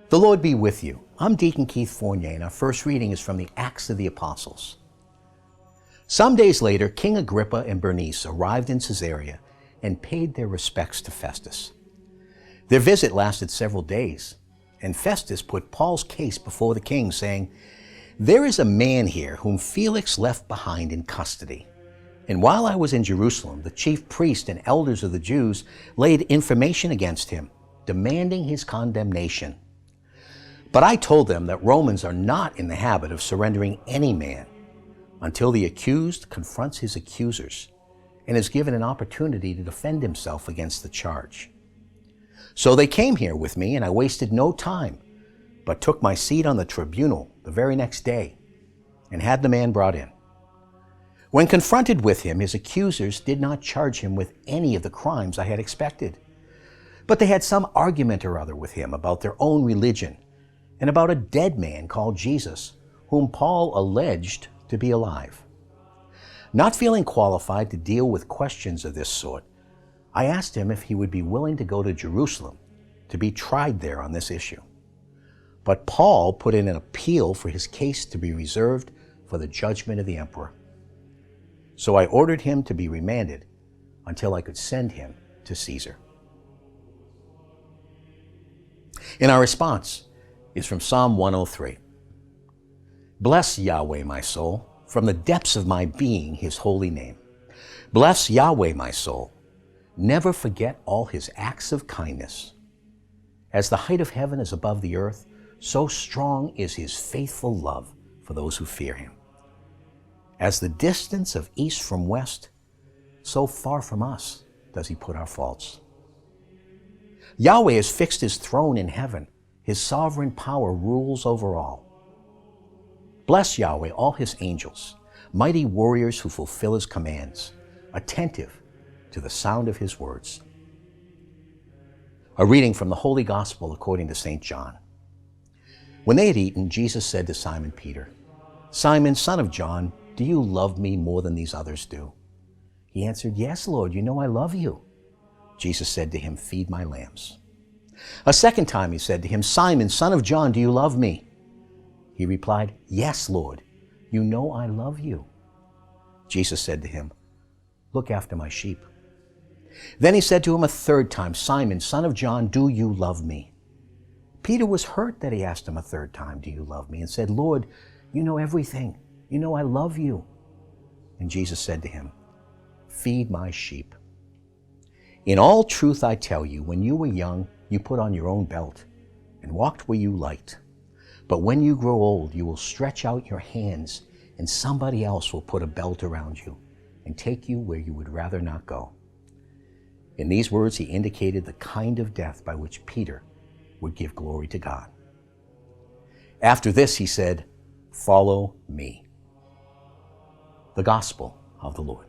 The Lord be with you. I'm Deacon Keith Fournier, and our first reading is from the Acts of the Apostles. Some days later, King Agrippa and Bernice arrived in Caesarea and paid their respects to Festus. Their visit lasted several days, and Festus put Paul's case before the king, saying, "There is a man here whom Felix left behind in custody. And while I was in Jerusalem, the chief priest and elders of the Jews laid information against him, demanding his condemnation. But I told them that Romans are not in the habit of surrendering any man until the accused confronts his accusers and is given an opportunity to defend himself against the charge. So they came here with me, and I wasted no time, but took my seat on the tribunal the very next day and had the man brought in. When confronted with him, his accusers did not charge him with any of the crimes I had expected, but they had some argument or other with him about their own religion and about a dead man called Jesus, whom Paul alleged to be alive. Not feeling qualified to deal with questions of this sort, I asked him if he would be willing to go to Jerusalem to be tried there on this issue. But Paul put in an appeal for his case to be reserved for the judgment of the emperor. So I ordered him to be remanded until I could send him to Caesar." In our response is from Psalm 103. "Bless Yahweh, my soul, from the depths of my being, his holy name. Bless Yahweh, my soul. Never forget all his acts of kindness. As the height of heaven is above the earth, so strong is his faithful love for those who fear him. As the distance of east from west, so far from us does he put our faults. Yahweh has fixed his throne in heaven. His sovereign power rules over all. Bless Yahweh, all his angels, mighty warriors who fulfill his commands, attentive to the sound of his words." A reading from the Holy Gospel according to St. John. When they had eaten, Jesus said to Simon Peter, "Simon, son of John, do you love me more than these others do?" He answered, "Yes, Lord, you know I love you." Jesus said to him, "Feed my lambs." A second time he said to him, "Simon, son of John, do you love me?" He replied, "Yes, Lord, you know I love you." Jesus said to him, "Look after my sheep." Then he said to him a third time, "Simon, son of John, do you love me?" Peter was hurt that he asked him a third time, "Do you love me?" and said, "Lord, you know everything. You know I love you." And Jesus said to him, "Feed my sheep. In all truth I tell you, when you were young, you put on your own belt and walked where you liked. But when you grow old, you will stretch out your hands, and somebody else will put a belt around you and take you where you would rather not go." In these words, he indicated the kind of death by which Peter would give glory to God. After this, he said, "Follow me." The Gospel of the Lord.